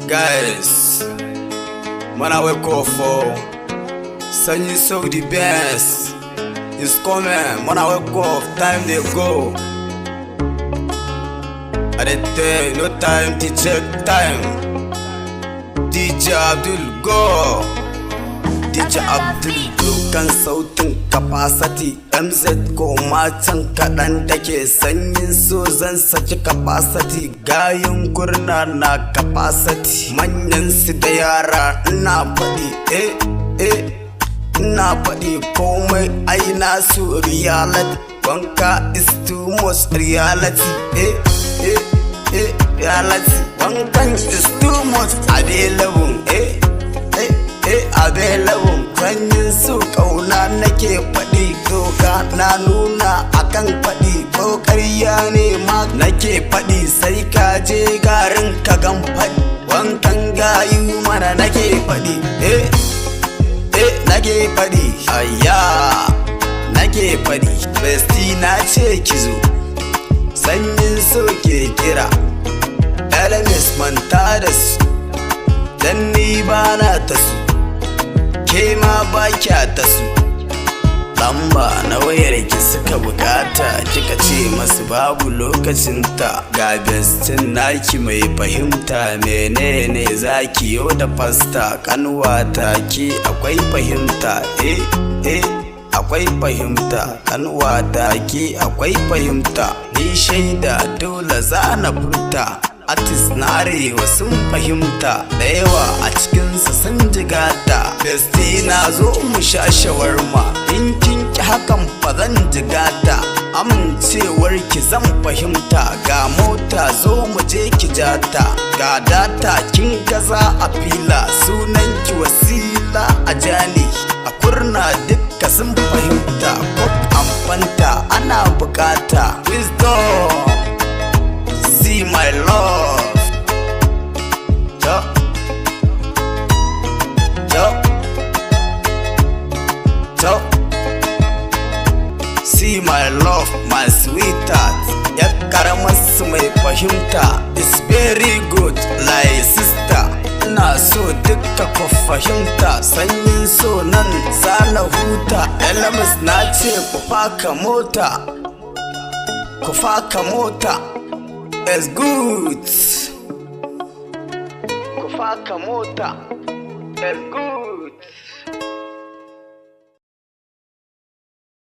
Guys, when I wake up for sanyin so the best is coming. When I wake up, time they go. I dey tell no time to check time. DJ Abdul go. DJ Abdul dukan sautin capacity. MZ ko matan kaɗan take sanyin so zan saki capacity. Gayin gurna na capacity. Manyan su da yara ina faɗi ina faɗi komai aina su reality. Wanka is too much reality. Reality. Wankan is too much available. Available. Sanyin su kauna nake faɗi, doka na nuna akan faɗi, ko ƙarya ne ma nake faɗi, sai ka je garin ka gan faɗi. Wankan gayu mana nake faɗi, nake faɗi, ayya nake faɗi. Besti na ce ki zo, sanyin so ke kira, LMS manta da su, dan ni ba na ta su, ke ma ba kya ta su. Lamba na wayar ki suka bukata, kika ce masu babu lokacinta. Ga bestin naki mai fahimta, menene zaki yo da fasta. Kanwata ki akwai fahimta, akwai fahimta. Kanwata ki akwai fahimta, ni shaida dole za na furta. Artist na arewa sun fahimta, da yawa a cikinsu sun jigata. Besti na zo mu sha shawarma, in kin ki hakan fa zan jigata. Amincewar ki zan fahimta, ga mota zo mu je ki jata. Ga data kin gaza a fila, sunan ki wasila a jani. A kurna dukka sun fahimta, kok amfanta ana bukata. Wisdom, see my love. See my love, my sweetheart. Ya karamar su mai fahimta, it's very good like sister. Ina so duka ku fahimta, sanyin so nan zana huta. LMS na ce ku faka mota, ku faka mota. It's good. Ku faka mota. It's good.